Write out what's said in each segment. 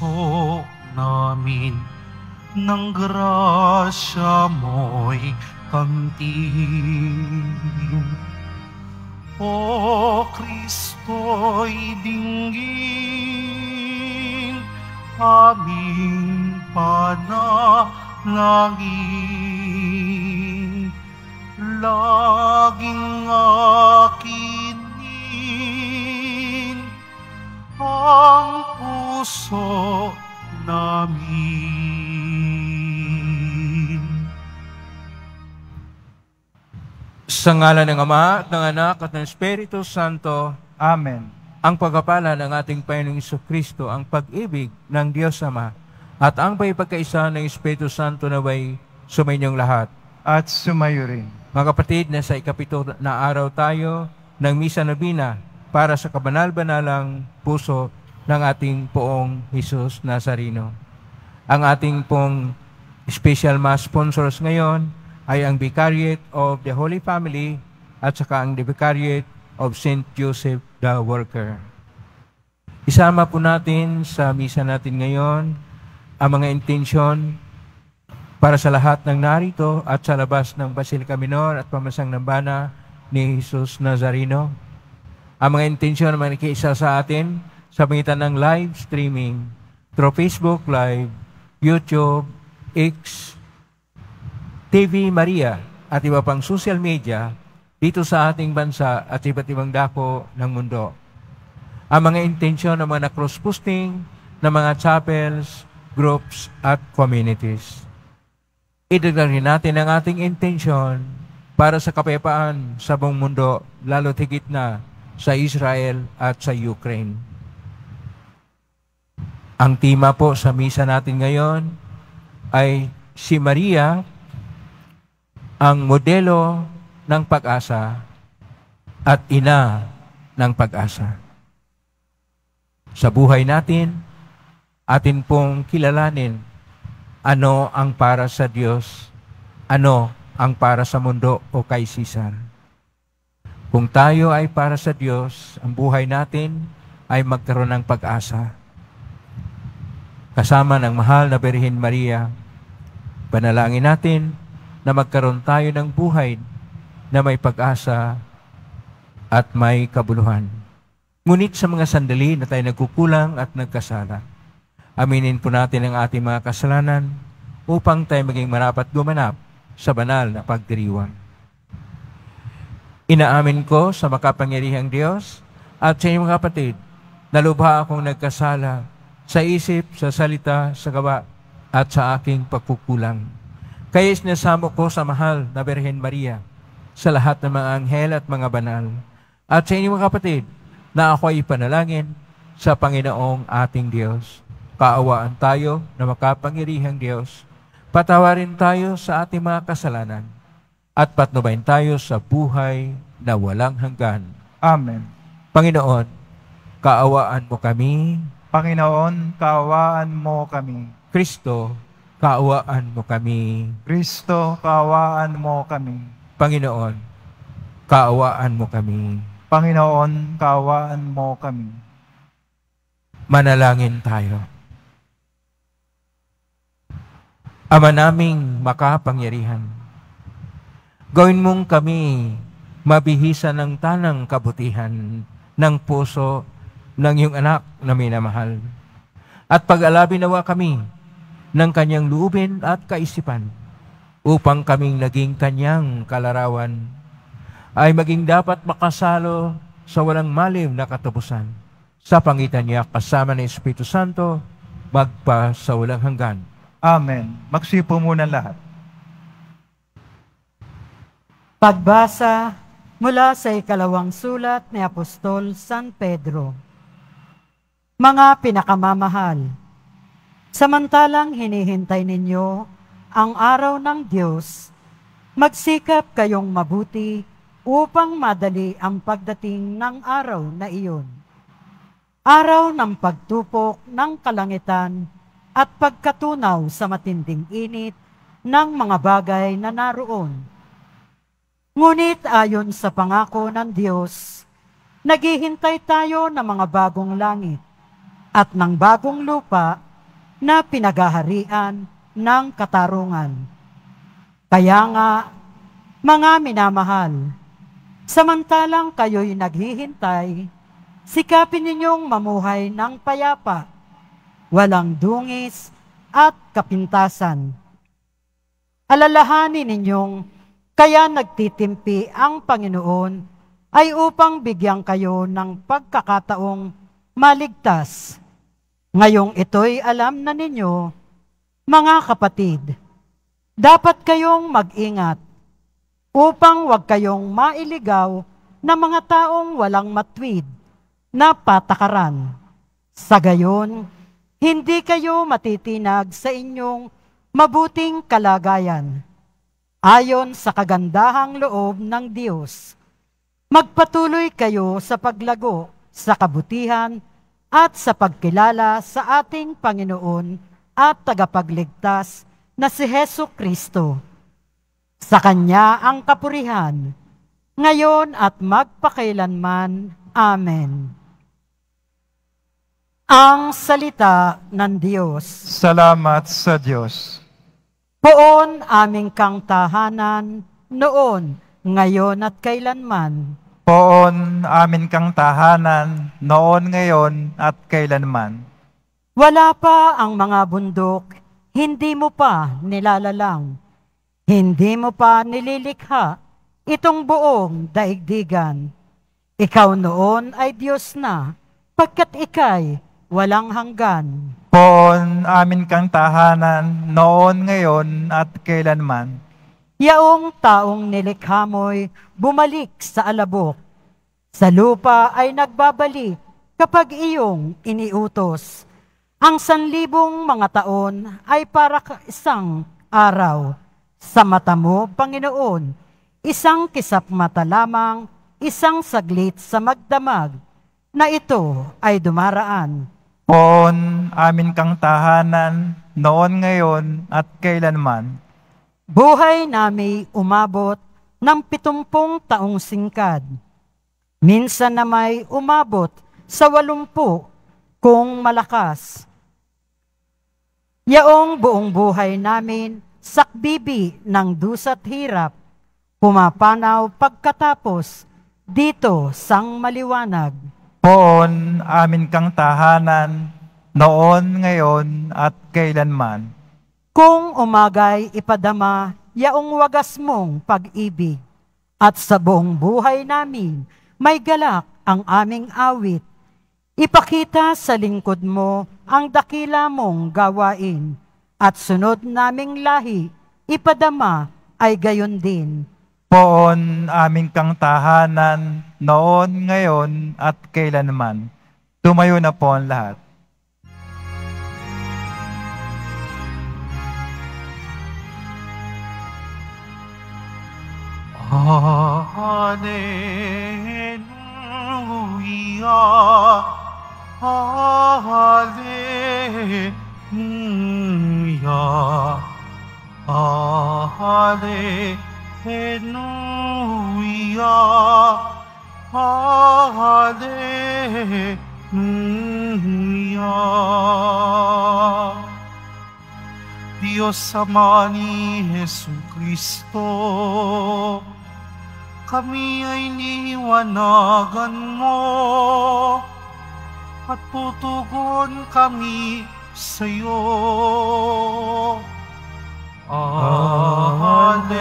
puso namin ng grasya mo'y kamtin. O Kristo'y dinggin, aming panalangin. Laging akinin ang puso namin. Sa ngalan ng Ama, at ng Anak, at ng Espiritu Santo. Amen. Ang pagpapala ng ating Panginoong Jesucristo, ang pag-ibig ng Diyos Ama, at ang pagkakaisa ng Espiritu Santo naway sumainyong lahat. At sumayo rin. Mga kapatid, nasa ikapito na araw tayo ng Misa Novena para sa kabanal-banalang puso ng ating poong Jesus Nazareno. Ang ating pong special mass sponsors ngayon ay ang Vicariate of the Holy Family at saka ang Vicariate of St. Joseph the Worker. Isama po natin sa misa natin ngayon ang mga intensyon para sa lahat ng narito at sa labas ng Basilica Minor at Pamasang Nambana ni Jesus Nazareno. Ang mga intensyon na manikiisa sa atin sa pagitan ng live streaming through Facebook Live, YouTube, X, TV Maria at iba pang social media dito sa ating bansa at iba't ibang dako ng mundo. Ang mga intensyon ng mga na-cross-posting ng mga chapels, groups at communities. Idagdag natin ang ating intensyon para sa kapayapaan sa buong mundo, lalo higit na sa Israel at sa Ukraine. Ang tema po sa misa natin ngayon ay si Maria, ang modelo ng pag-asa at ina ng pag-asa. Sa buhay natin, atin pong kilalanin ano ang para sa Diyos, ano ang para sa mundo o kay Caesar. Kung tayo ay para sa Diyos, ang buhay natin ay magkaroon ng pag-asa. Kasama ng mahal na Birhen Maria, panalangin natin na magkaroon tayo ng buhay na may pag-asa at may kabuluhan. Ngunit sa mga sandali na tayo nagkukulang at nagkasala, aminin po natin ang ating mga kasalanan upang tayo maging marapat gumanap sa banal na pagdiriwang. Inaamin ko sa makapangyarihang Diyos at sa inyong kapatid na lubha akong nagkasala sa isip, sa salita, sa gawa at sa aking pagkukulang. Kaya sinasamo ko sa mahal na Birhen Maria, sa lahat ng mga anghel at mga banal, at sa inyong kapatid na ako ay panalangin sa Panginoong ating Diyos. Kaawaan tayo na makapangyarihang Diyos, patawarin tayo sa ating mga kasalanan, at patnubayan tayo sa buhay na walang hanggan. Amen. Panginoon, kaawaan mo kami. Panginoon, kaawaan mo kami. Kristo, kaawaan mo kami. Kristo, kaawaan mo kami. Panginoon, kaawaan mo kami. Panginoon, kaawaan mo kami. Manalangin tayo. Ama naming makapangyarihan, gawin mong kami mabihisa ng tanang kabutihan ng puso ng iyong anak na minamahal. At pag-alabi nawa kami ng kanyang luubin at kaisipan upang kaming naging kanyang kalarawan ay maging dapat makasalo sa walang malim na katapusan. Sa pangitan niya kasama ng Espiritu Santo, magpa sa walang hanggan. Amen. Magsipo muna lahat. Pagbasa mula sa ikalawang sulat ni Apostol San Pedro. Mga pinakamamahal, samantalang hinihintay ninyo ang araw ng Diyos, magsikap kayong mabuti upang madali ang pagdating ng araw na iyon. Araw ng pagtupok ng kalangitan at pagkatunaw sa matinding init ng mga bagay na naroon. Ngunit ayon sa pangako ng Diyos, naghihintay tayo ng mga bagong langit at ng bagong lupa na pinaghaharian ng katarungan. Kaya nga, mga minamahal, samantalang kayo'y naghihintay, sikapin ninyong mamuhay ng payapa, walang dungis at kapintasan. Alalahanin ninyong kaya nagtitimpi ang Panginoon ay upang bigyan kayo ng pagkakataong maligtas. Ngayong ito'y alam na ninyo, mga kapatid, dapat kayong mag-ingat upang huwag kayong mailigaw ng mga taong walang matwid na patakaran. Sa gayon, hindi kayo matitinag sa inyong mabuting kalagayan. Ayon sa kagandahang loob ng Diyos, magpatuloy kayo sa paglago sa kabutihan at sa pagkilala sa ating Panginoon at tagapagligtas na si Hesus Kristo. Sa Kanya ang kapurihan, ngayon at magpakailanman. Amen. Ang salita ng Diyos. Salamat sa Diyos. Poon aming kang tahanan, noon, ngayon at kailanman. Poon amin kang tahanan, noon, ngayon, at kailanman. Wala pa ang mga bundok, hindi mo pa nilalalang. Hindi mo pa nililikha itong buong daigdigan. Ikaw noon ay Diyos na, pagkat ika'y walang hanggan. Poon amin kang tahanan, noon, ngayon, at kailanman. Yaong taong nilikha mo'y bumalik sa alabok. Sa lupa ay nagbabalik kapag iyong iniutos. Ang 1,000 mga taon ay para isang araw. Sa mata mo, Panginoon, isang kisap mata lamang, isang saglit sa magdamag, na ito ay dumaraan. Poon amin kang tahanan, noon, ngayon, at kailanman. Buhay nami umabot ng 70 taong singkad. Minsan na may umabot sa 80 kung malakas. Yaong buong buhay namin, sakbibi ng dusa't hirap, pumapanaw pagkatapos dito sang maliwanag. Poon amin kang tahanan, noon, ngayon, at kailanman. Kung umagay ipadama, yaong wagas mong pag-ibig, at sa buong buhay namin, may galak ang aming awit. Ipakita sa lingkod mo ang dakila mong gawain, at sunod naming lahi, ipadama ay gayon din. Poon amin kang tahanan, noon, ngayon, at kailanman. Tumayo na po ang lahat. Hallelujah, Hallelujah, Hallelujah, Hallelujah. Diyos Ama ni Jesucristo, kami ay niwanagan mo at tutugon kami sa iyo. Hallelujah,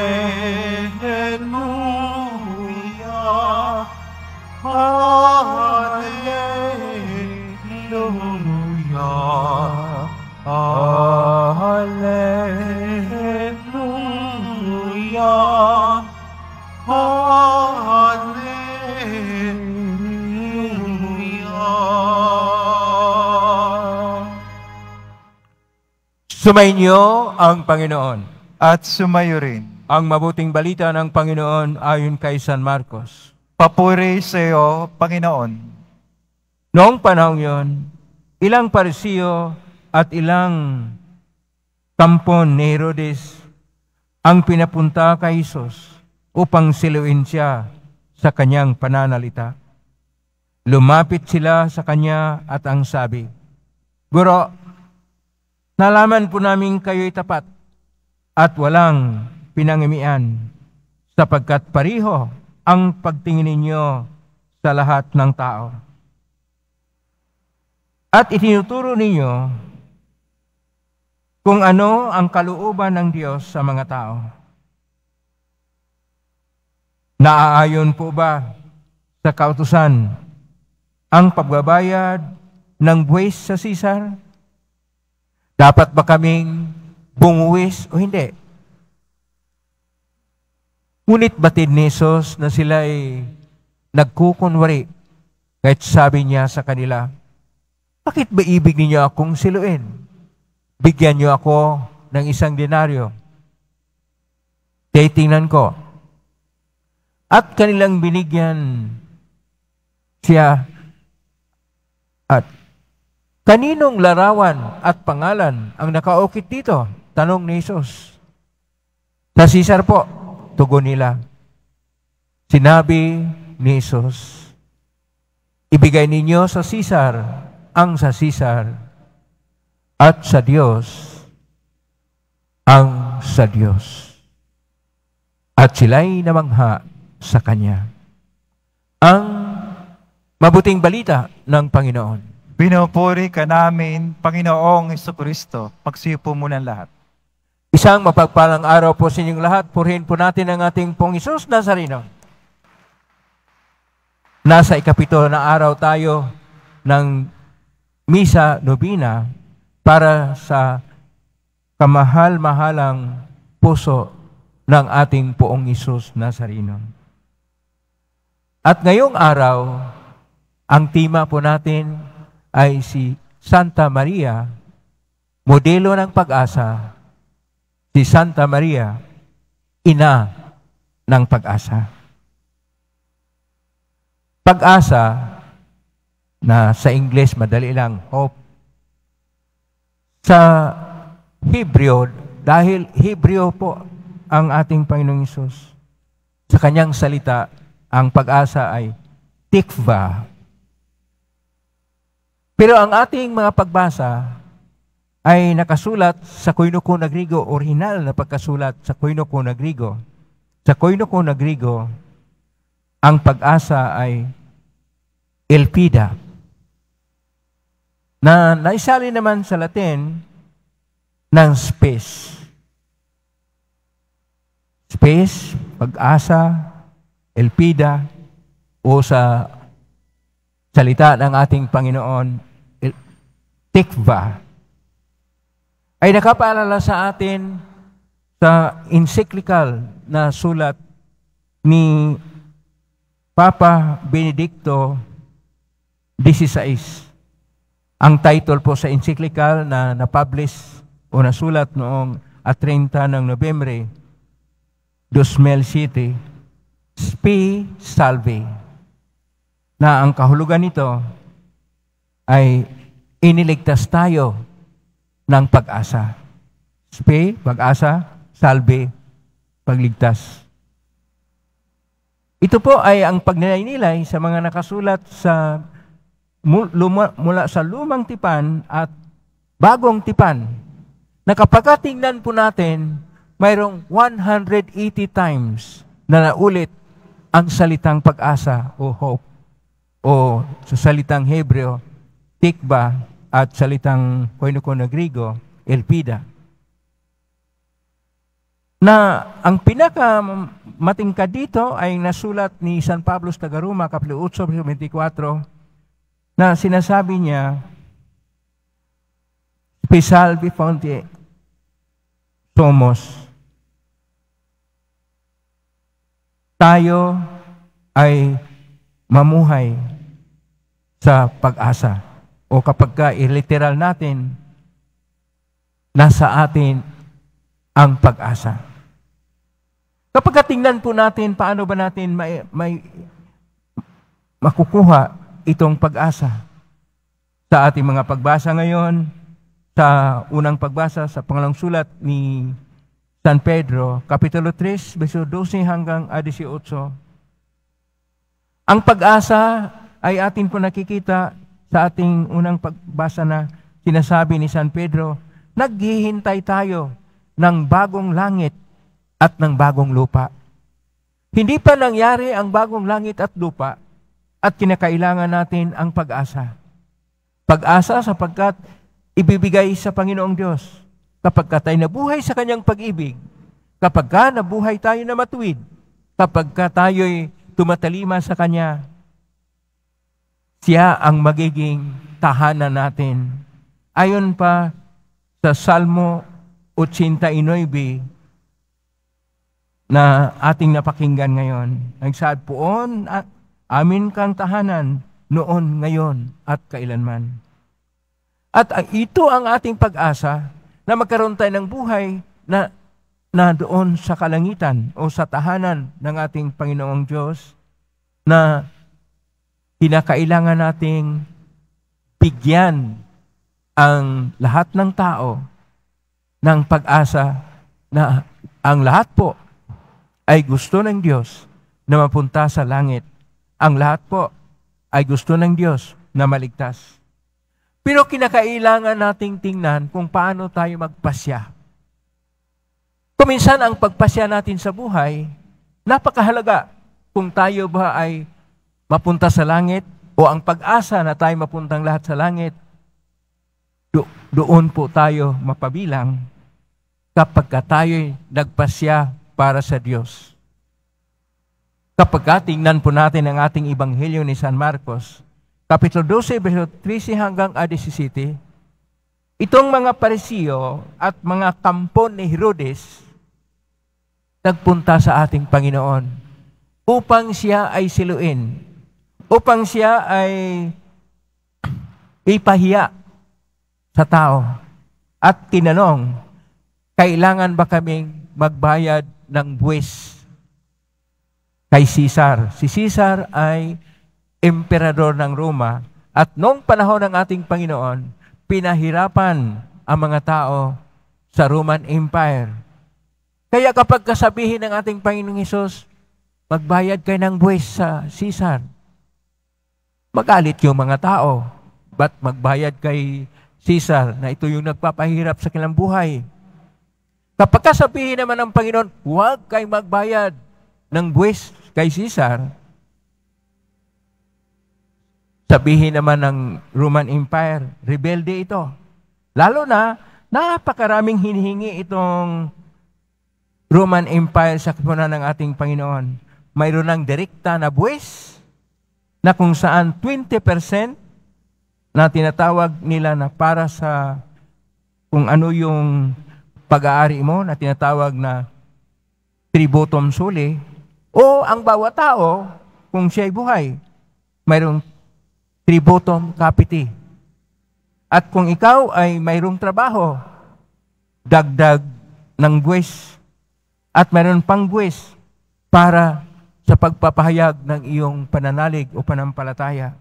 Hallelujah, Hallelujah, Hallelujah. Sumainyo ang Panginoon. At sumayo rin. Ang mabuting balita ng Panginoon ayon kay San Marcos. Papuri sa iyo, Panginoon. Noong panahong yon, ilang Parisiyo at ilang tampon ni Herodes ang pinapunta kay Jesus upang siluin siya sa kanyang pananalita. Lumapit sila sa kanya at ang sabi, Guro, Nalaman po namin kayo'y tapat at walang pinangimian, sapagkat pariho ang pagtingin ninyo sa lahat ng tao. At itinuturo ninyo kung ano ang kalooban ng Diyos sa mga tao. Naaayon po ba sa kautusan ang pagbabayad ng buwis sa Caesar? Dapat ba kaming bumuwis o hindi? Ngunit batid ni Jesus na sila ay nagkukunwari kahit sabi niya sa kanila, bakit ba ibig ninyo akong siluin? Bigyan niyo ako ng 1 denaryo. Titingnan ko. At kanilang binigyan siya. At kaninong larawan at pangalan ang nakaukit dito? Tanong ni Jesus. Sa Caesar po, tugon nila. Sinabi ni Jesus, ibigay ninyo sa Caesar ang sa Caesar at sa Diyos ang sa Diyos. At sila'y namangha sa Kanya. Ang mabuting balita ng Panginoon. Pinupuri ka namin, Panginoong Jesucristo. Pagsiupo muna lahat. Isang mapagpalang araw po sa inyong lahat. Purihin po natin ang ating pong Hesus Nazareno. Nasa ikapito na araw tayo ng Misa Novena para sa kamahal-mahalang puso ng ating poong Hesus Nazareno. At ngayong araw, ang tema po natin ay si Santa Maria, modelo ng pag-asa. Si Santa Maria, ina ng pag-asa. Pag-asa, na sa Ingles madali lang, hope. Sa Hebreo, dahil Hebreo po ang ating Panginoong Hesus, sa kanyang salita, ang pag-asa ay tikva. Pero ang ating mga pagbasa ay nakasulat sa Koinoko na Grigo, original na pagkasulat sa Koinoko na Grigo. Sa Koinoko na Grigo, ang pag-asa ay elpida. Na naisali naman sa Latin ng space. Space, pag-asa, elpida, o sa salita ng ating Panginoon, tikva, ay nakapaalala sa atin sa encyclical na sulat ni Papa Benedicto XVI. Ang title po sa encyclical na na-publish o nasulat noong 30 ng Nobyembre 2007, Spi Salvi, na ang kahulugan nito ay iniligtas tayo ng pag-asa. Spe, pag-asa, salve, pagligtas. Ito po ay ang pagnilay-nilay sa mga nakasulat sa mula sa lumang tipan at bagong tipan, na kapag tingnan po natin, mayroong 180 times na naulit ang salitang pag-asa o hope, o sa salitang Hebreo, tikba, at salitang Koinoko na Grigo, elpida. Na ang pinaka matingkad dito ay nasulat ni San Pablo Tagaruma, Kapitulo 8, 24, na sinasabi niya, Salvi Fonte Somos. Tayo ay mamuhay sa pag-asa. O kapag ka literal natin, nasa atin ang pag-asa. Kapag tingnan po natin, paano ba natin may makukuha itong pag-asa? Sa ating mga pagbasa ngayon, sa unang pagbasa, sa pangalang sulat ni San Pedro, Kapitulo 3, verso 12 hanggang 18. Ang pag-asa ay atin po nakikita sa ating unang pagbasa na sinasabi ni San Pedro naghihintay tayo ng bagong langit at ng bagong lupa. Hindi pa nangyari ang bagong langit at lupa at kinakailangan natin ang pag-asa. Pag-asa sapagkat ibibigay sa Panginoong Diyos kapag tayo nabuhay sa Kanyang pag-ibig, kapag nabuhay tayo na matuwid, kapag tayo'y tumatalima sa Kanya, siya ang magiging tahanan natin. Ayon pa sa Salmo 89 na ating napakinggan ngayon, nagsaad, "Poon at amin kang tahanan noon, ngayon at kailanman." At ito ang ating pag-asa na magkaroon tayo ng buhay na doon sa kalangitan o sa tahanan ng ating Panginoong Diyos, na kinakailangan nating bigyan ang lahat ng tao ng pag-asa na ang lahat po ay gusto ng Diyos na mapunta sa langit. Ang lahat po ay gusto ng Diyos na maligtas. Pero kinakailangan nating tingnan kung paano tayo magpasya. Kuminsan ang pagpasya natin sa buhay, napakahalaga kung tayo ba ay mapunta sa langit o ang pag-asa na tayo mapuntang lahat sa langit. Doon po tayo mapabilang kapag tayo'y nagpasya para sa Diyos. Kapag tingnan po natin ang ating Ebanghelyo ni San Marcos, Kapitulo 12, verso 13 hanggang 17, itong mga Parisiyo at mga kampon ni Herodes nagpunta sa ating Panginoon upang siya ay siluin, upang siya ay ipahiya sa tao. At tinanong, kailangan ba kaming magbayad ng buwis kay Caesar? Si Caesar ay emperador ng Roma at noong panahon ng ating Panginoon, pinahirapan ang mga tao sa Roman Empire. Kaya kapag kasabihin ng ating Panginoong Hesus, magbayad kayo ng buwis sa Caesar, magalit yung mga tao. Ba't magbayad kay Caesar na ito yung nagpapahirap sa kanilang buhay? Kapag kasabihin naman ng Panginoon, huwag kayo magbayad ng buwis kay Caesar, sabihin naman ng Roman Empire, rebelde ito. Lalo na, napakaraming hinihingi itong Roman Empire sa kapunan ng ating Panginoon. Mayroon ng direkta na buwis na kung saan 20% na tinatawag nila na para sa kung ano yung pag-aari mo na tinatawag na tributum soli, o ang bawat tao, kung siya'y buhay, mayroong tributum capite. At kung ikaw ay mayroong trabaho, dagdag ng buwis. At mayroon pang buwis para sa pagpapahayag ng iyong pananalig o panampalataya.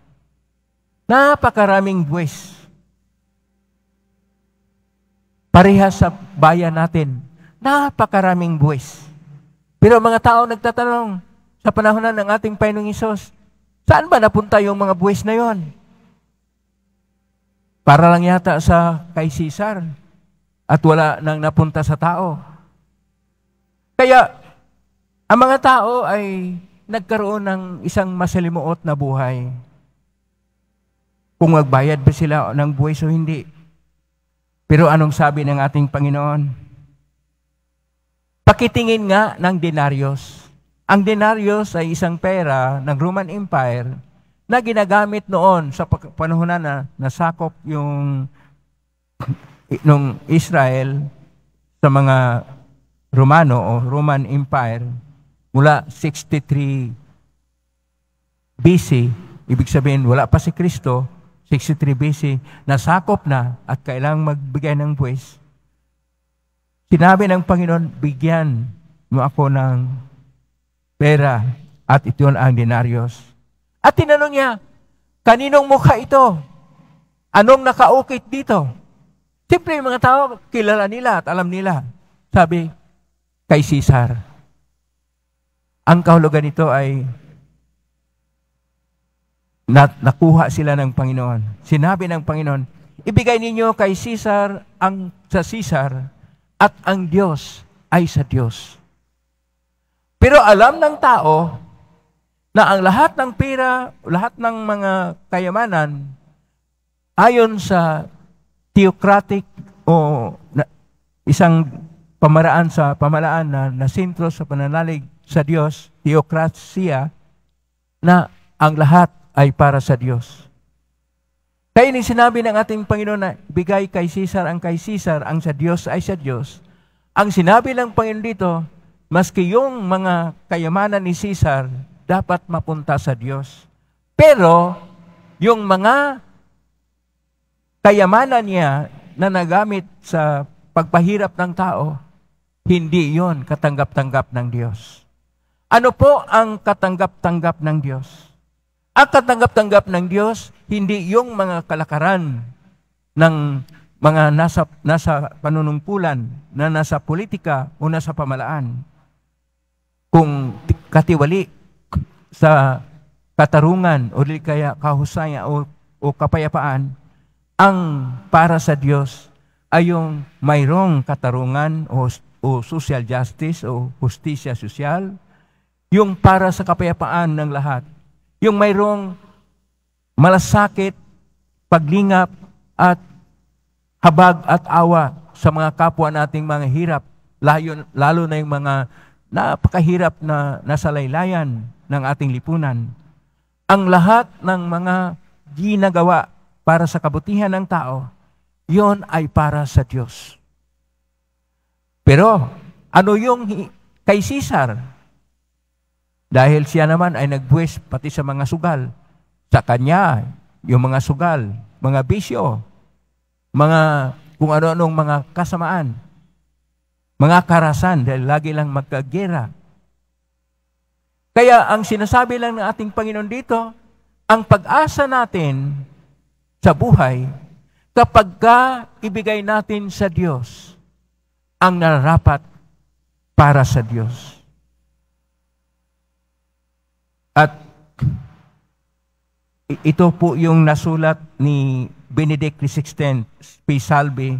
Napakaraming buwis. Parehas sa bayan natin, napakaraming buwis. Pero mga tao nagtatanong sa panahon ng ating Panginoong Hesus, saan ba napunta yung mga buwis na yon? Para lang yata sa kay Caesar at wala nang napunta sa tao. Kaya ang mga tao ay nagkaroon ng isang masalimuot na buhay. Kung magbayad ba sila ng buwis o hindi. Pero anong sabi ng ating Panginoon? Pakitingin nga ng denaryos. Ang denaryos ay isang pera ng Roman Empire na ginagamit noon sa panahon na nasakop yung nung Israel sa mga Romano o Roman Empire mula 63 BC. Ibig sabihin, wala pa si Kristo, 63 BC, nasakop na at kailangang magbigay ng buwis. Sinabi ng Panginoon, bigyan mo ako ng pera at ito ang denaryos. At tinanong niya, kaninong mukha ito? Anong nakaukit dito? Siyempre, yung mga tao, kilala nila at alam nila. Sabi, kay Caesar. Ang kahulugan nito ay nakuha sila ng Panginoon. Sinabi ng Panginoon, ibigay ninyo kay Caesar ang sa Caesar at ang Diyos ay sa Diyos. Pero alam ng tao na ang lahat ng pera, lahat ng mga kayamanan, ayon sa theocratic o isang pamalaan na sentro sa pananalig sa Diyos, theokrasya, na ang lahat ay para sa Diyos. Kaya ni sinabi ng ating Panginoon na bigay kay Caesar, ang sa Diyos ay sa Diyos. Ang sinabi ng Panginoon dito, maski yung mga kayamanan ni Caesar, dapat mapunta sa Diyos. Pero, yung mga kayamanan niya na nagamit sa pagpahirap ng tao, hindi yon katanggap-tanggap ng Diyos. Ano po ang katanggap-tanggap ng Diyos? Ang katanggap-tanggap ng Diyos, hindi yung mga kalakaran ng mga nasa panunungkulan, na nasa politika o nasa pamalaan. Kung katiwali sa katarungan o kaya kahusaya o kapayapaan, ang para sa Diyos ay yung mayroong katarungan o social justice o hustisya sosyal, yung para sa kapayapaan ng lahat, yung mayroong malasakit, paglingap at habag at awa sa mga kapwa nating mga hirap, lalo na yung mga napakahirap na nasa laylayan ng ating lipunan. Ang lahat ng mga ginagawa para sa kabutihan ng tao, yon ay para sa Diyos. Pero, ano yung kay Caesar? Dahil siya naman ay nagbuwis pati sa mga sugal. Sa kanya, yung mga sugal, mga bisyo, mga kung ano-anong mga kasamaan, mga karasan, dahil lagi lang magkagera. Kaya ang sinasabi lang ng ating Panginoon dito, ang pag-asa natin sa buhay, kapag ibigay natin sa Diyos ang nararapat para sa Diyos. At ito po yung nasulat ni Benedict XVI P. Salvi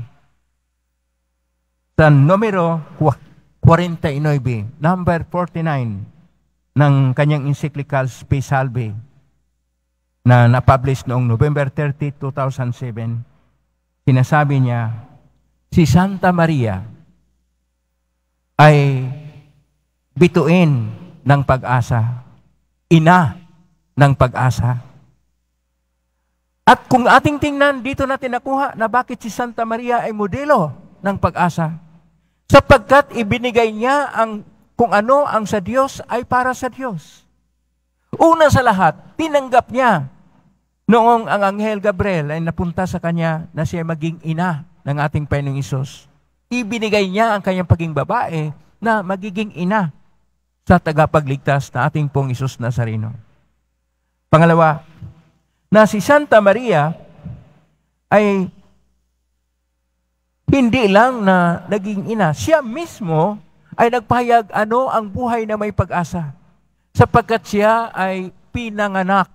sa numero 49, number 49 ng kanyang encyclical P. Salvi na na-publish noong November 30, 2007. Sinasabi niya, si Santa Maria ay bituin ng pag-asa, ina ng pag-asa. At kung ating tingnan, dito natin nakuha na bakit si Santa Maria ay modelo ng pag-asa. Sapagkat ibinigay niya kung ano ang sa Diyos ay para sa Diyos. Una sa lahat, tinanggap niya noong ang Anghel Gabriel ay napunta sa kanya na siya maging ina ng ating Panginoong Hesus. Ibinigay niya ang kanyang pagiging babae na magiging ina sa tagapagligtas na ating pong Hesus Nazareno. Pangalawa, na si Santa Maria ay hindi lang na naging ina, siya mismo ay nagpahayag ano ang buhay na may pag-asa. Sapagkat siya ay pinanganak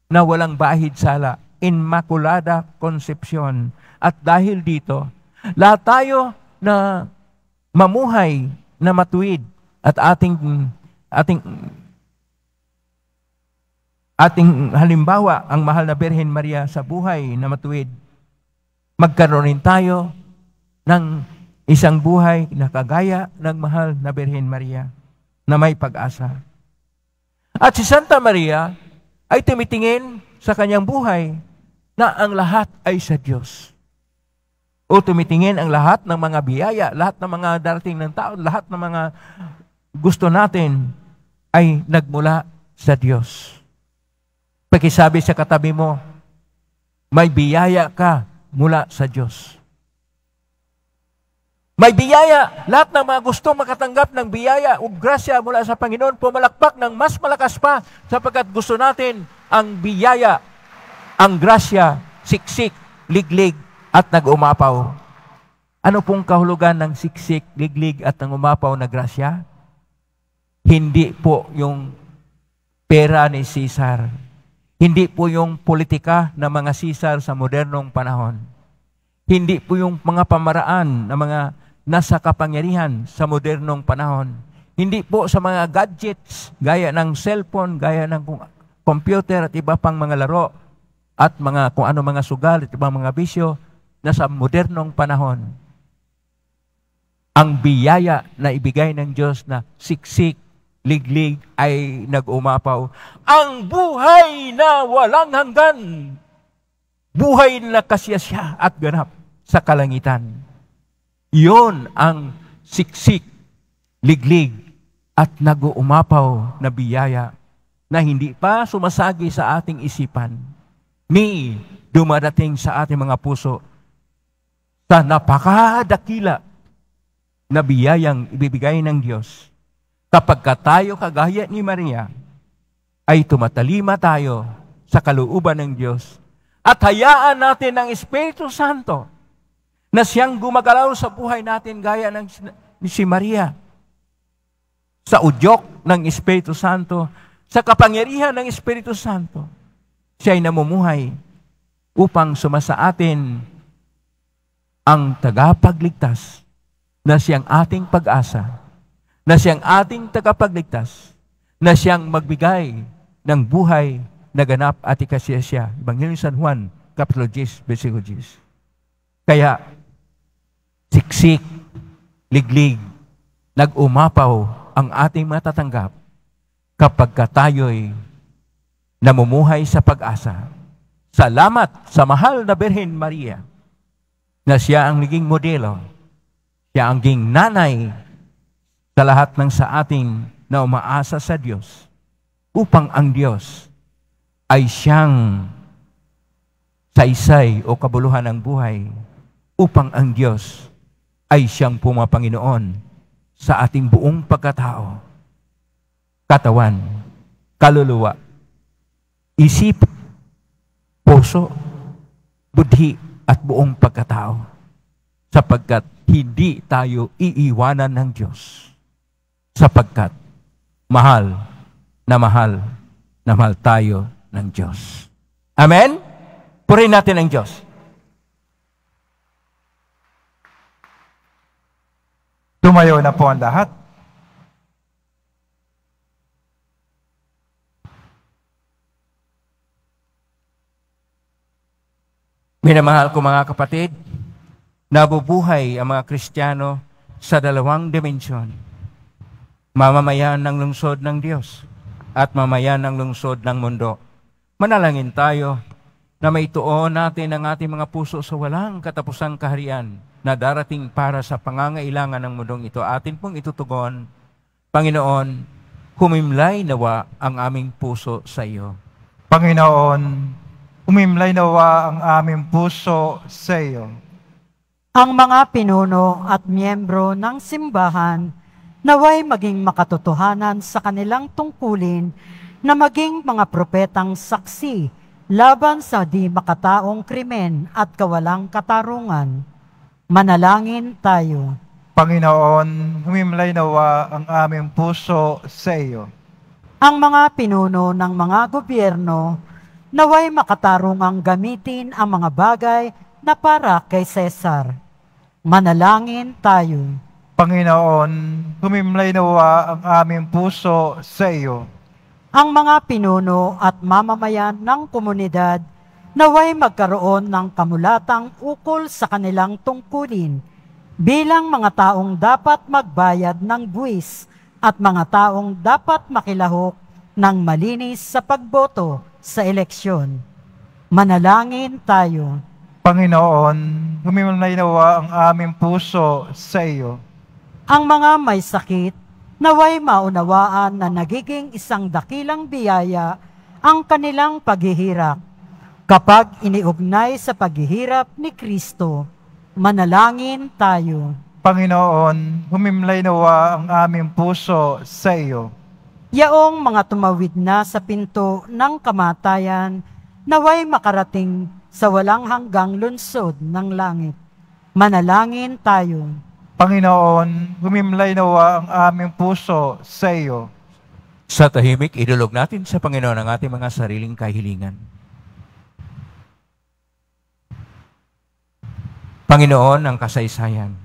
na walang bahid sala, Immaculada Concepcion. At dahil dito, lahat tayo na mamuhay na matuwid at ating halimbawa, ang mahal na Birhen Maria sa buhay na matuwid, magkaroon rin tayo ng isang buhay na kagaya ng mahal na Birhen Maria na may pag-asa. At si Santa Maria ay tumitingin sa kanyang buhay na ang lahat ay sa Diyos. O tumitingin ang lahat ng mga biyaya, lahat ng mga darating ng tao, lahat ng mga gusto natin ay nagmula sa Diyos. Pakisabi sa katabi mo, may biyaya ka mula sa Diyos. May biyaya. Lahat ng mga gusto makatanggap ng biyaya o grasya mula sa Panginoon, pumalakpak ng mas malakas pa sapagkat gusto natin ang biyaya, ang grasya, siksik, liglig, at nag-umapaw. Ano pong kahulugan ng siksik, liglig, at ng umapaw na grasya? Hindi po yung pera ni Caesar. Hindi po yung politika ng mga Caesar sa modernong panahon. Hindi po yung mga pamaraan na mga nasa kapangyarihan sa modernong panahon. Hindi po sa mga gadgets, gaya ng cellphone, gaya ng computer at iba pang mga laro, at mga kung ano mga sugal at ibang mga bisyo na sa modernong panahon. Ang biyaya na ibigay ng Diyos na siksik, liglig ay nag-umapaw. Ang buhay na walang hanggan. Buhay na kasiyasya at ganap sa kalangitan. Iyon ang siksik, liglig at nag-uumapaw na biyaya na hindi pa sumasagi sa ating isipan, ni dumadating sa ating mga puso sa napakadakila na biyayang ibibigay ng Diyos. Kapag tayo kagaya ni Maria, ay tumatalima tayo sa kalooban ng Diyos at hayaan natin ang Espiritu Santo na siyang gumagalaw sa buhay natin gaya ng si Maria. Sa udyok ng Espiritu Santo, sa kapangyarihan ng Espiritu Santo, siya ay namumuhay upang sumasa atin ang tagapagligtas na siyang ating pag-asa, na siyang ating tagapagligtas, na siyang magbigay ng buhay na ganap at ikasiyasya. Ebanghelyo ni San Juan, Kapitulo 10, Versikulo 10. Kaya, siksik, liglig, nag-umapaw ang ating matatanggap kapag tayo'y namumuhay sa pag-asa. Salamat sa mahal na Birhen Maria na siya ang naging modelo, siya ang naging nanay sa lahat ng sa ating na umaasa sa Diyos upang ang Diyos ay siyang saysay o kabuluhan ng buhay, upang ang Diyos ay siyang pumapanginoon sa ating buong pagkatao, katawan, kaluluwa, isip, puso, budhi at buong pagkatao, sapagkat hindi tayo iiwanan ng Diyos, sapagkat mahal na mahal na mahal tayo ng Diyos. Amen? Purihin natin ang Diyos. Tumayo na po ang lahat. Minamahal ko mga kapatid, nabubuhay ang mga Kristiyano sa dalawang dimensyon. Mamamayan ng lungsod ng Diyos at mamayan ng lungsod ng mundo. Manalangin tayo na maituon natin ang ating mga puso sa walang katapusang kaharian na darating para sa pangangailangan ng mundong ito. Atin pong itutugon, Panginoon, humimlay nawa ang aming puso sa iyo. Panginoon, humimlay nawa ang aming puso sa iyo. Ang mga pinuno at miyembro ng simbahan naway maging makatotohanan sa kanilang tungkulin na maging mga propetang saksi laban sa di makataong krimen at kawalang katarungan. Manalangin tayo. Panginoon, humimlay nawa ang aming puso sa iyo. Ang mga pinuno ng mga gobyerno naway makatarungang gamitin ang mga bagay na para kay Cesar. Manalangin tayo. Panginoon, humimlay nawa ang aming puso sa iyo. Ang mga pinuno at mamamayan ng komunidad naway magkaroon ng kamulatang ukol sa kanilang tungkulin bilang mga taong dapat magbayad ng buwis at mga taong dapat makilahok ng malinis sa pagboto sa eleksyon. Manalangin tayo. Panginoon, humimlay nawa ang aming puso sa iyo. Ang mga may sakit, naway maunawaan na nagiging isang dakilang biyaya ang kanilang paghihirap. Kapag iniugnay sa paghihirap ni Kristo, manalangin tayo. Panginoon, humimlay nawa ang aming puso sa iyo. Yaong mga tumawid na sa pinto ng kamatayan, naway makarating sa walang hanggang lunsod ng langit. Manalangin tayo. Panginoon, humimlay nawa ang aming puso sa iyo. Sa tahimik, idulog natin sa Panginoon ang ating mga sariling kahilingan. Panginoon ng kasaysayan,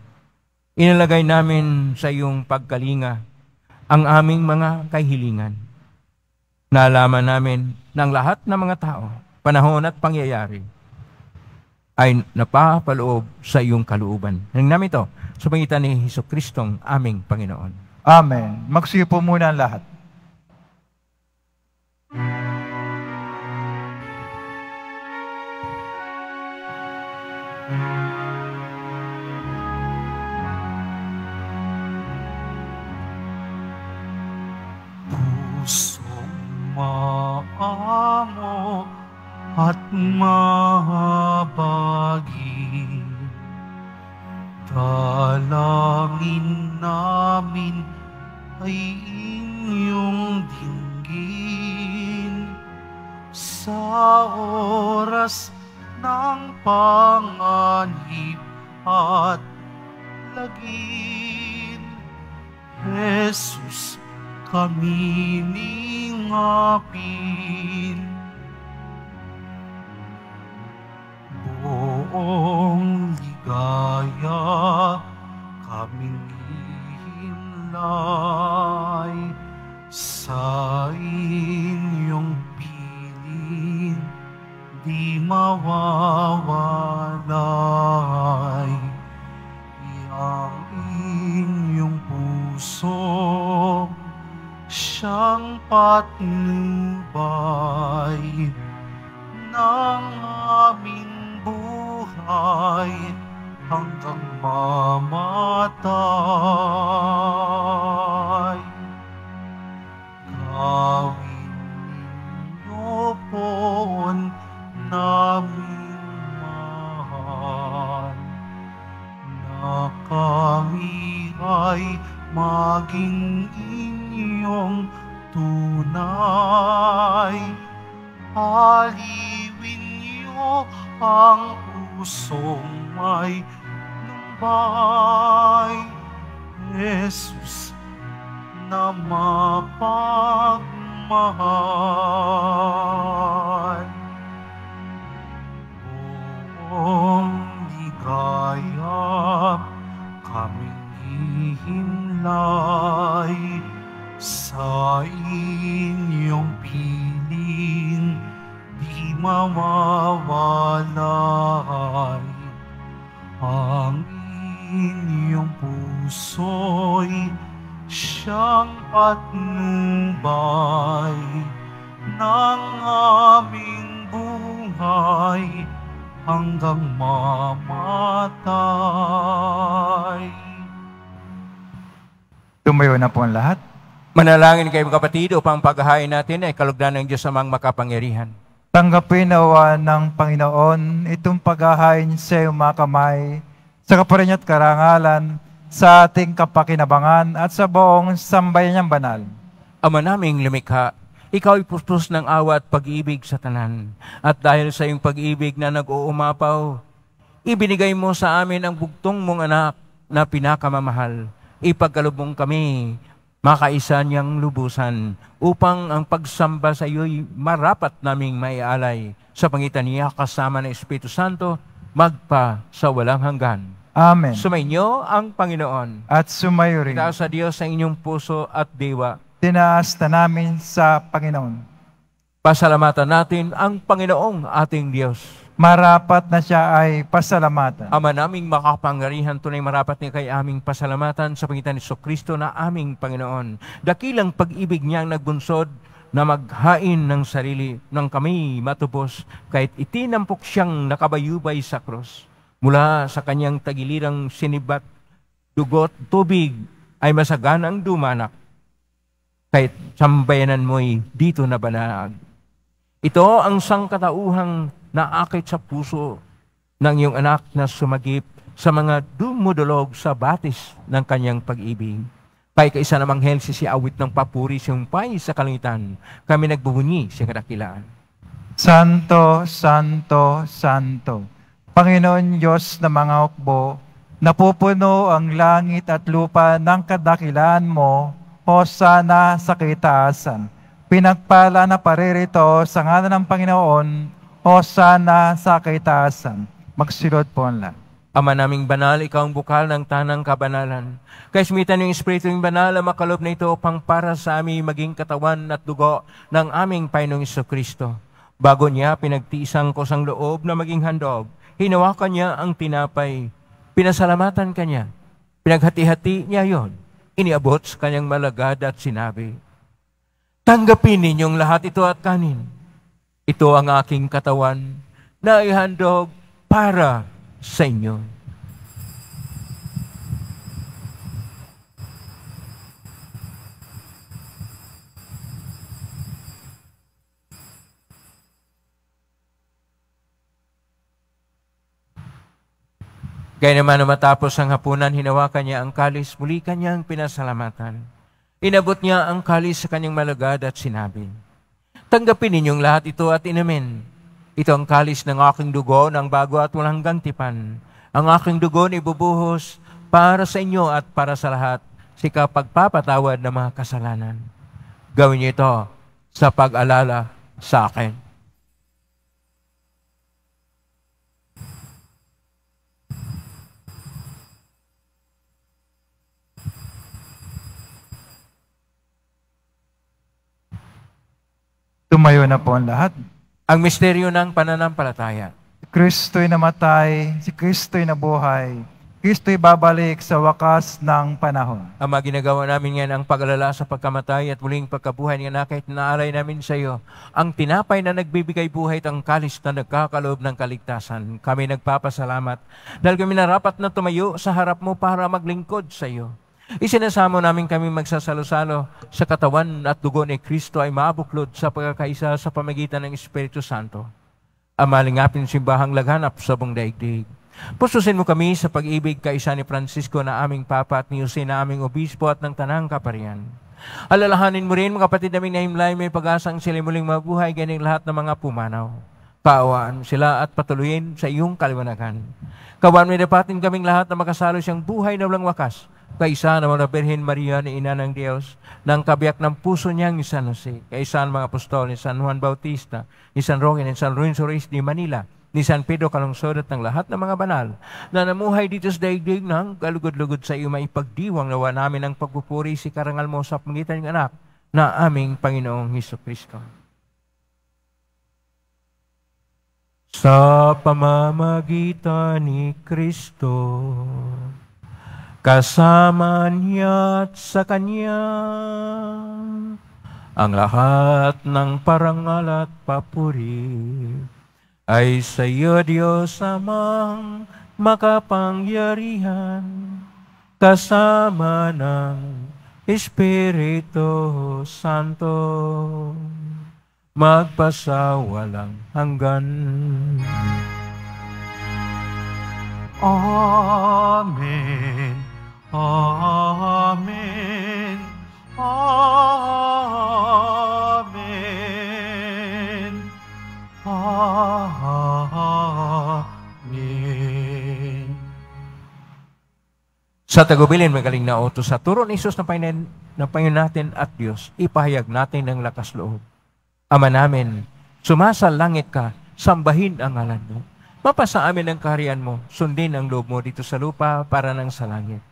inilagay namin sa iyong pagkalinga ang aming mga kahilingan. Naalaman namin ng lahat ng mga tao, panahon at pangyayari ay napapaloob sa iyong kalooban. Nang namin ito, sa pangitan ni Jesucristong aming Panginoon. Amen. Magsiyo po muna ang lahat. Pusong maamo at mahabagi, dalangin namin ay inyong dinggin sa oras ng panganib at lagin. Jesus, kami ningapin, buong ligaya kaming himlay sa inyong piling di mawawalay. Iyang inyong puso siyang patnubay ng aming buhay hanggang mamatay. Gawin ninyo po namin mahal, na kami ay maging inyong tunay. Aliwin niyo ang pusong may numbay, Jesus na mapagmahal. Buong ligaya kaming hihimlay sa inyong piling di mawawalay. Ang inyong puso'y siyang patnubay ng aming buhay hanggang mamatay. Tumayo na po ang lahat. Manalangin kayo kapatid upang paghahain natin ay kalugdan ng Diyos amang makapangyarihan. Tanggapin nawa ng Panginoon itong paghahain sa iyong mga kamay, sa kaparin at karangalan, sa ating kapakinabangan at sa buong sambayan niyang banal. Ama naming lumikha, ikaw ay puspos ng awa at pag-ibig sa tanan. At dahil sa iyong pag-ibig na nag-uumapaw, ibinigay mo sa amin ang bugtong mong anak na pinakamamahal. Ipagkalubong kami, makaisa niyang lubusan, upang ang pagsamba sa iyo'y marapat naming maialay. Sa pangitan niya kasama ng Espiritu Santo, magpa sa walang hanggan. Amen. Sumainyo ang Panginoon. At sumayo rin. Itaas sa Diyos sa inyong puso at diwa. Tinaas na namin sa Panginoon. Pasalamatan natin ang Panginoong ating Diyos. Marapat na siya ay pasalamatan. Ama naming makapangyarihan, tunay marapat niya kay aming pasalamatan sa pangitan ni Jesucristo na aming Panginoon. Dakilang pag-ibig niyang nagbunsod na maghain ng sarili nang kami matubos, kahit itinampok siyang nakabayubay sa krus. Mula sa kanyang tagilirang sinibat, dugot, tubig ay masaganang dumanak, kahit sambayanan mo'y dito na banag. Ito ang sangkatauhang naakit sa puso ng iyong anak na sumagip sa mga dumudulog sa batis ng kanyang pag-ibig. Kay kaisa namang hel si awit ng papuri siyang pay sa kalangitan, kami nagbubunyi sa kadakilaan. Santo, Santo, Santo, Panginoon Diyos na mga hukbo, napupuno ang langit at lupa ng kadakilaan mo, hosana sa kaitaasan. Pinagpala na paririto sa ngalan ng Panginoon, hosana sa kaitaasan. Magsilod po ang lahat. Ama naming banal, ikaw ang bukal ng tanang kabanalan. Kaismitan yung Espiritu yung banal ang makalob na ito upang para sa aming maging katawan at dugo ng aming Panginoong Jesucristo. Bago niya pinagtiisang ko sang loob na maging handog, hinawakan niya ang tinapay, pinasalamatan kanya, pinaghati-hati niya yon, iniabot sa kanyang malagad at sinabi, tanggapin ninyong lahat ito at kanin. Ito ang aking katawan na ihandog para sa inyo. Gaya naman na matapos ang hapunan, hinawakan niya ang kalis, muli kanyang pinasalamatan. Inabot niya ang kalis sa kanyang malagad at sinabi, tanggapin ninyong lahat ito at inumin. Ito ang kalis ng aking dugo ng bago at walang hanggang tipan. Ang aking dugo na ibubuhos para sa inyo at para sa lahat sa pagpapatawad ng mga kasalanan. Gawin niyo ito sa pag-alala sa akin. Tumayo na po ang lahat. Ang misteryo ng pananampalataya. Si Kristo'y namatay, si Kristo'y nabuhay, Kristo'y babalik sa wakas ng panahon. Ama, ginagawa namin yan ang pag-alala sa pagkamatay at muling pagkabuhay niya na kahit naalay namin sa iyo ang tinapay na nagbibigay buhay at ang kalis na nagkakaloob ng kaligtasan. Kami nagpapasalamat dahil kami narapat na tumayo sa harap mo para maglingkod sa iyo. Isinasamo namin kami magsasalo-salo sa katawan at dugo ni Kristo ay mabuklod sa pagkakaisa sa pamagitan ng Espiritu Santo. Ama, lingapin simbahang laghanap sa buong daigdig. Pustusin mo kami sa pag-ibig kaisa ni Francisco na aming Papa at ni Jose na aming Obispo at ng Tanang Kaparian. Alalahanin mo rin mga kapatid naming nahimlay may pag-asang sila muling mabuhay ganing lahat ng mga pumanaw. Kaawaan sila at patuloyin sa iyong kaliwanagan. Kawan may dapatin kaming lahat na makasalo siyang buhay na walang wakas. Kaisa naman na Birhen Maria ni Ina ng Diyos, ng kabiyak ng puso niyang ni San Jose, kaisa ng mga apostol ni San Juan Bautista, ni San Roque, ni San Lorenzo Reyes ni Manila, ni San Pedro Calungsod at ng lahat ng mga banal na namuhay dito sa daigdig ng kalugod-lugod sa iyo maipagdiwang nawa namin ang pagpupuri si karangal mo sa pangitan ng anak na aming Panginoong Jesucristo. Sa pamamagitan ni Kristo, kasama niya at sa Kanya, ang lahat ng parangal at papuri ay sa iyo, Diyos Amang makapangyarihan, kasama ng Espiritu Santo, magpasawalang hanggan. Amen. Amen. Amen. Amen. Sa tagubilin, magaling na utos sa turo ni Jesus na Panginoon natin at Diyos, ipahayag natin ng lakas loob. Ama namin, sumasalangit ka, sambahin ang ngalan mo. Mapasa amin ang kaharian mo, sundin ang loob mo dito sa lupa para nang sa langit.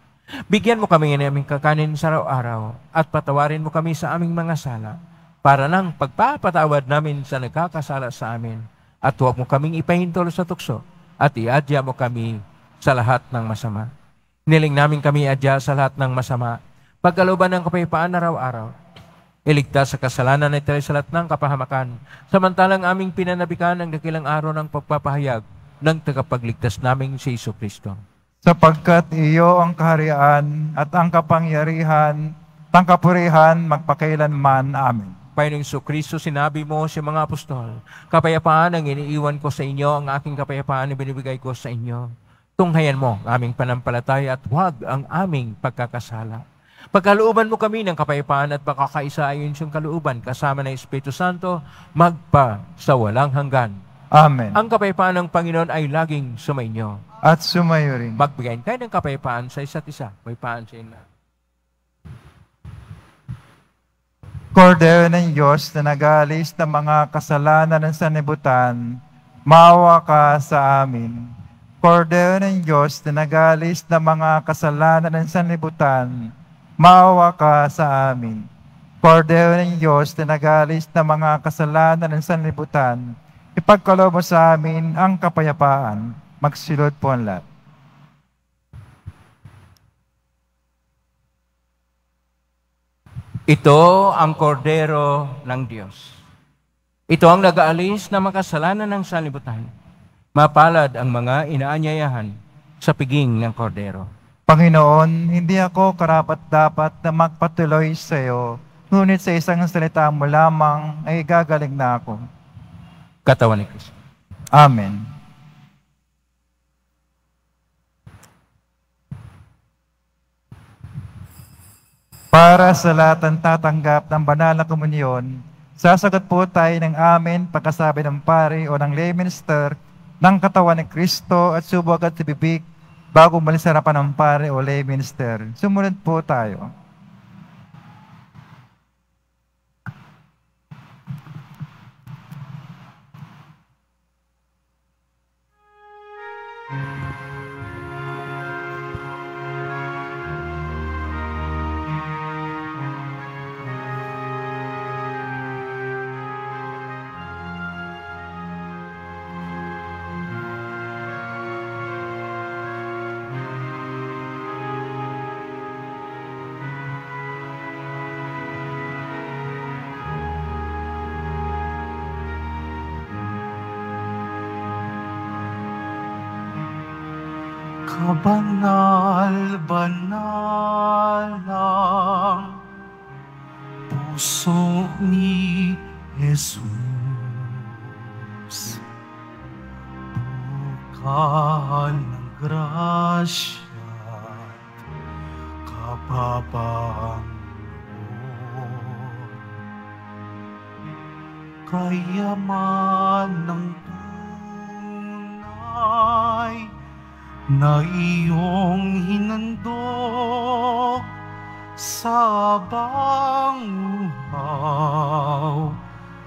Bigyan mo kami ng aming kakanin sa araw-araw at patawarin mo kami sa aming mga sala para nang pagpapatawad namin sa nagkakasala sa amin at huwag mo kaming ipahintol sa tukso at iadya mo kami sa lahat ng masama. Niling namin kami adya sa lahat ng masama, pagkalooban ng kapayapaan araw-araw. Iligtas sa kasalanan at sa lahat ng kapahamakan, samantalang aming pinanabikan ang dakilang araw ng pagpapahayag ng tagapagligtas naming si Jesucristo. Sapagkat iyo ang kaharian at ang kapangyarihan, ang kapurihan, magpakailanman. Amen. Panginoong Jesucristo, sinabi mo sa mga apostol, kapayapaan ang iniiwan ko sa inyo, ang aking kapayapaan na binibigay ko sa inyo. Tunghayan mo ang aming panampalataya at huwag ang aming pagkakasala. Pagkalooban mo kami ng kapayapaan at makakaisa ayon siyang kalooban kasama ng Espiritu Santo, magpa sa walang hanggan. Amen. Ang kapayapaan ng Panginoon ay laging sumainyo. At sumayo rin. Magbigayin kayo ng kapayapaan sa isa't isa. May paan sa inyo. Kordero ng Diyos na nag-aalis ng mga kasalanan ng sanlibutan, maawa ka sa amin. Kordero ng Diyos na nagalis ng mga kasalanan ng sanlibutan, maawa ka sa amin. Kordero ng Diyos na nagalis ng mga kasalanan ng sanlibutan, ipagkaloob mo sa amin ang kapayapaan. Magsilod po ang lahat. Ito ang kordero ng Diyos. Ito ang nag-aalis ng makasalanan ng sanlibutan. Mapalad ang mga inaanyayahan sa piging ng kordero. Panginoon, hindi ako karapat-dapat na magpatuloy sa iyo, ngunit sa isang salita mo lamang ay gagaling na ako. Katawan ni Kristo. Amen. Para sa lahat ng tatanggap ng banal na komunyon, sasagot po tayo ng amen pagkasabi ng pari o ng lay minister ng katawan ni Kristo at subok at bibig bago umalis sa harapan ng pari o lay minister. Sumunod po tayo. Kabanal-banal ang puso ni Jesus. Bukal ng grasya at kapapangon. Kayaman ng tunay na iyong hinandog sa banguhaw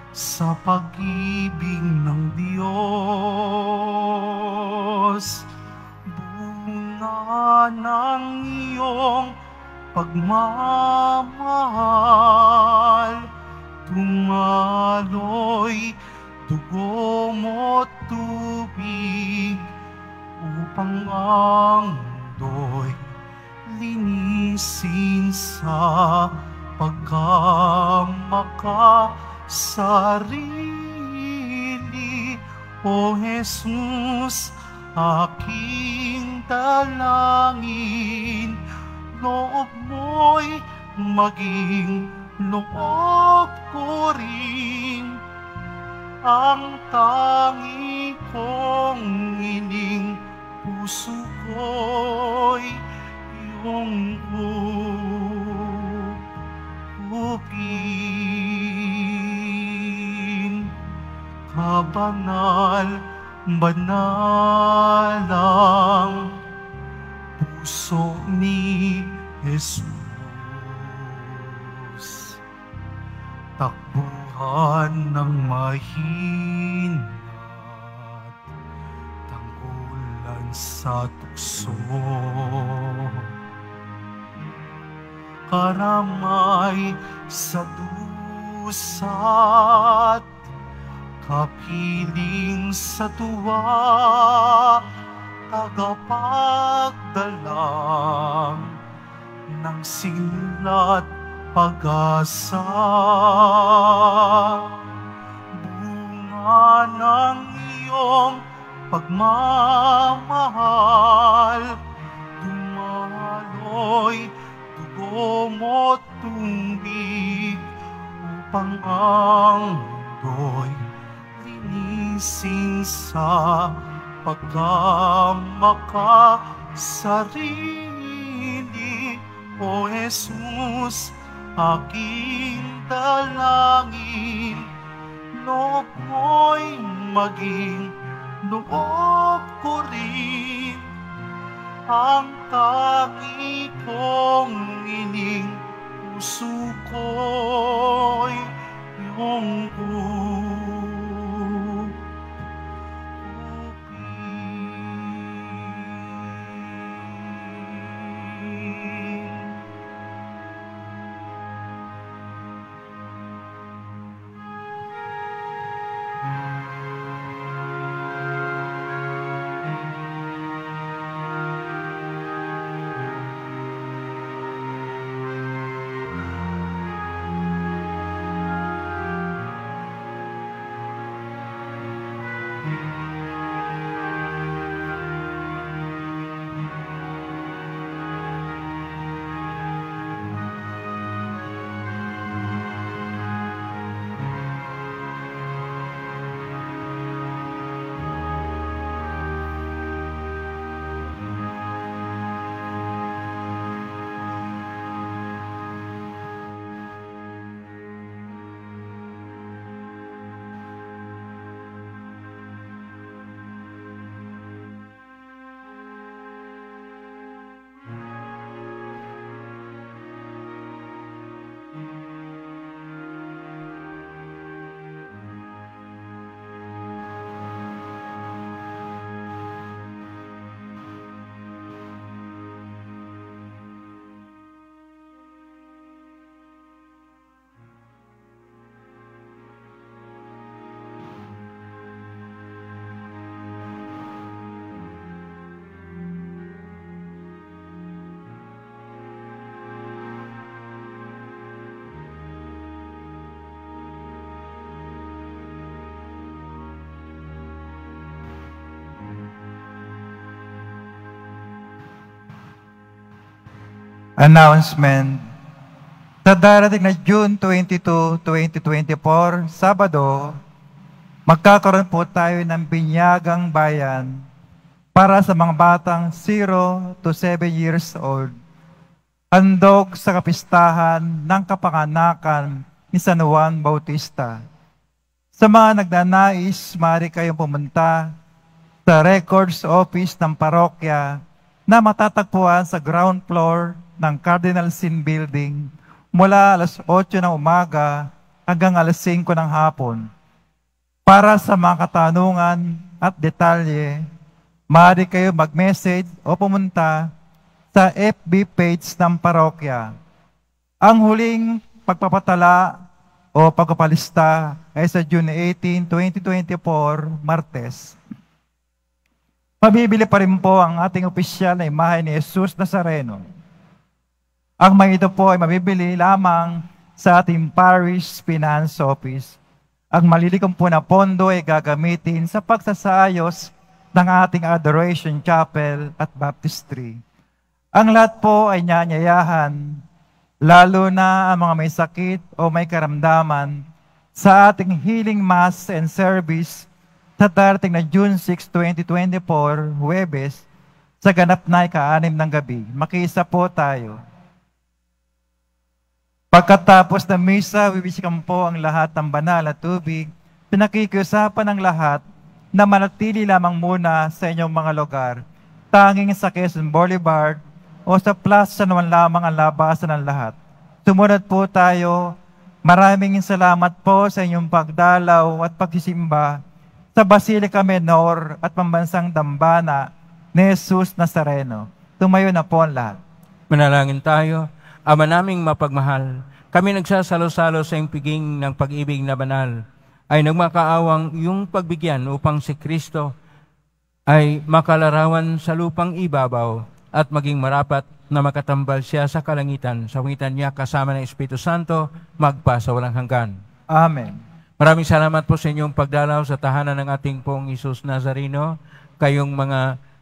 sa pag-ibig ng Diyos. Bunga ng iyong pagmamahal, tumaloy dugo mo't tubig, upang ang mundo'y linisin sa pagkamakasarili. O Jesus, aking dalangin, loob mo'y maging loob ko rin. Ang tangi kong ining puso ko'y iyong hupin. Kabanal-banal ang puso ni Jesus. Takbuhan ng mahinat, tanggulan sa tukso, karamay sa dusat, kapiling sa tuwa, tagapagdalang ng silat pag-asa. Bunga ng iyong pagmamahal, dumaloy dugo mo't tumbig, upang ang mundo'y linisin sa pagkamakasarili. O Jesus, aking dalangin, loob mo'y maging loob ko rin. Ang tangi kong ining puso ko'y iyong hupin. Announcement. Sa darating na June 22, 2024, Sabado, magkakaroon po tayo ng binyagang bayan para sa mga batang 0 to 7 years old. Handog sa kapistahan ng kapanganakan ni San Juan Bautista. Sa mga nagnanais, maaari kayong pumunta sa records office ng parokya na matatagpuan sa ground floor ng Cardinal Sin Building mula alas 8 ng umaga hanggang alas 5 ng hapon. Para sa mga katanungan at detalye, maaari kayo mag-message o pumunta sa FB page ng parokya. Ang huling pagpapatala o pagpapalista ay sa June 18, 2024, Martes. Mabibili pa rin po ang ating opisyal na imahe ni Jesus Nazareno. Ang mga ito po ay mabibili lamang sa ating Parish Finance Office. Ang malilikom po na pondo ay gagamitin sa pagsasaayos ng ating Adoration Chapel at Baptistry. Ang lahat po ay nyanyayahan, lalo na ang mga may sakit o may karamdaman, sa ating Healing Mass and Service sa darating na June 6, 2024, Huwebes, sa ganap na ika-6 ng gabi. Makiisa po tayo. Pagkatapos ng misa, bibisikan po ang lahat ng banal na tubig. Pinakikiusapan ng lahat na manatili lamang muna sa inyong mga lugar, tanging sa Quezon Boulevard o sa plaza naman lamang ang labasan ng lahat. Sumunod po tayo. Maraming salamat po sa inyong pagdalaw at pagsisimba sa Basilica Menor at Pambansang Dambana ni Jesus Nazareno. Tumayo na po ang lahat. Manalangin tayo. Ama naming mapagmahal, kami nagsasalo-salo sa iyong piging ng pag-ibig na banal, ay nagmakaawang iyong pagbigyan upang si Kristo ay makalarawan sa lupang ibabaw at maging marapat na makatambal siya sa kalangitan, sa pangitan niya kasama ng Espiritu Santo, magpa sa walang hanggan. Amen. Maraming salamat po sa inyong pagdalaw sa tahanan ng ating pong Jesus Nazareno, kayong mga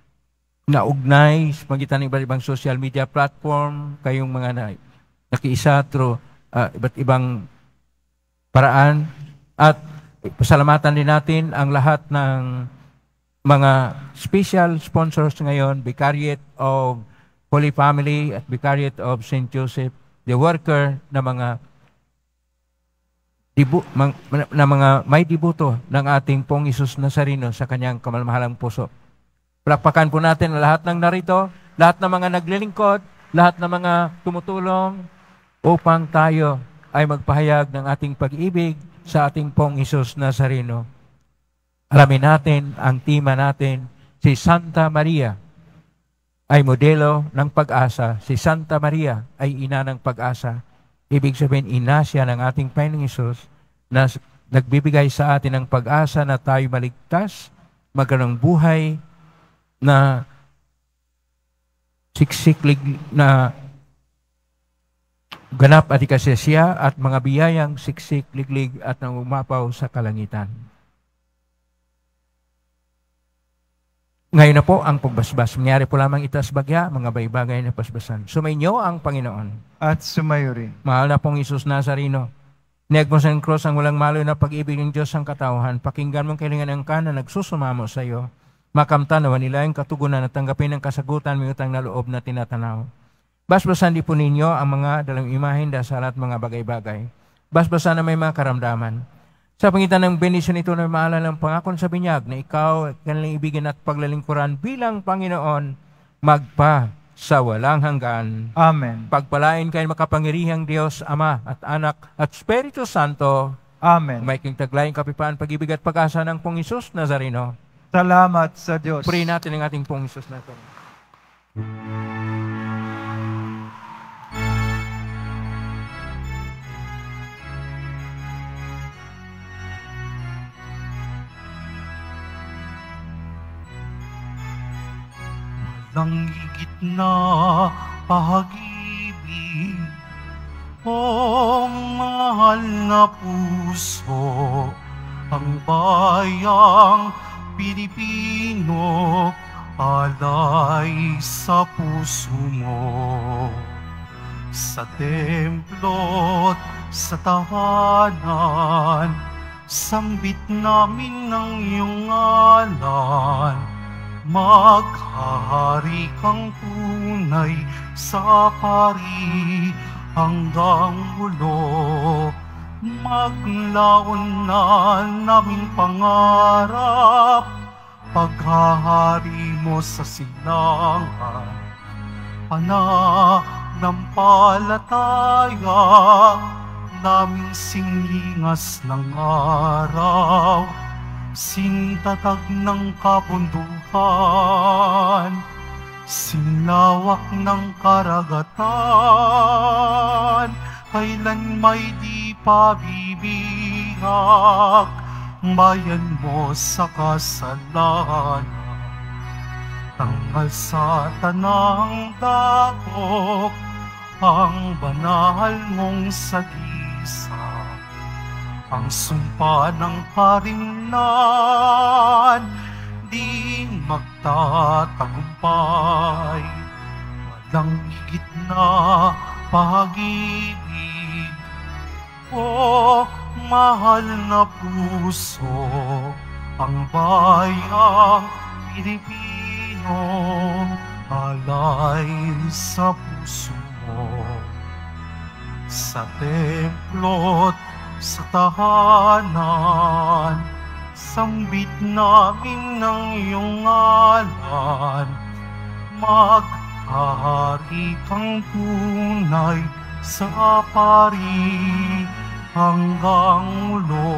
naugnay sa pagitan ng iba't ibang social media platform, kayong mga nakiisa through iba't ibang paraan, at pasalamatan din natin ang lahat ng mga special sponsors ngayon, Vicariate of Holy Family at Vicariate of St. Joseph, the worker na mga may dibuto ng ating pong Jesus Nazareno sa kanyang kamalmahalang puso. Palakpakan po natin ang lahat ng narito, lahat ng mga naglilingkod, lahat ng mga tumutulong upang tayo ay magpahayag ng ating pag-ibig sa ating pong Jesus Nazareno. Alamin natin ang tema natin, si Santa Maria ay modelo ng pag-asa. Si Santa Maria ay ina ng pag-asa. Ibig sabihin, ina siya ng ating Panginoong Hesus na nagbibigay sa atin ng pag-asa na tayo maligtas, magkaroon ng buhay na siksiklig na ganap at ikasya at mga biyayang siksikliglig at nang umapaw sa kalangitan. Ngayon na po ang pagbasbas. Nangyari po lamang itas bagya, mga baybagay na pasbasan. Sumainyo ang Panginoon. At sumayo rin. Mahal na pong Jesus Nazareno, niag mo sa cross ang walang malo na pag-ibig ng Diyos ang katauhan. Pakinggan mong kailangan ang ka na nagsusumamo sa iyo. Makamtanawan nila yung katugunan at tanggapin ang kasagutan may utang na loob na tinatanaw. Basbasan di po ninyo ang mga dalang imahin, dasal at mga bagay-bagay. Basbasan na may mga karamdaman. Sa pangitan ng benisyon ito na maalala ng pangakon sa binyag na ikaw at kanilang ibigin at paglalingkuran bilang Panginoon, magpa sa walang hanggan. Amen. Pagpalain kayo makapangyarihang Diyos, Ama at Anak at Espiritu Santo. Amen. May king taglayang kapipaan, pag-ibig at pag-asa ng pong Jesus Nazareno. Salamat sa Diyos. Purihin natin ang ating pong Jesus Nazareno. Walang higit na pag-ibig, o mahal na puso, ang bayang Pilipino alay sa puso mo. sa templo't sa tahanan, sambit namin ng iyong ngalan. Maghahari kang tunay sa pari hanggang ulo. Maglaon na naming pangarap, paghahari mo sa silangan. Pananampalataya naming singlingas ng araw, sintatag ng kabundukan, sinlawak ng karagatan, kailan may di pabibihag, bayan mo sa kasalanan. Tanggal sa tanang dapok, ang banal mong sagisa, ang sumpa ng karimnan, di magtatagumpay. Walang higit na pag-ibig, o mahal na puso, ang bayang Pilipino, alay sa puso mo. Sa templo't sa tahanan, sambit namin ng iyong ngalan. Maghahari kang tunay sa pari hanggang ulo.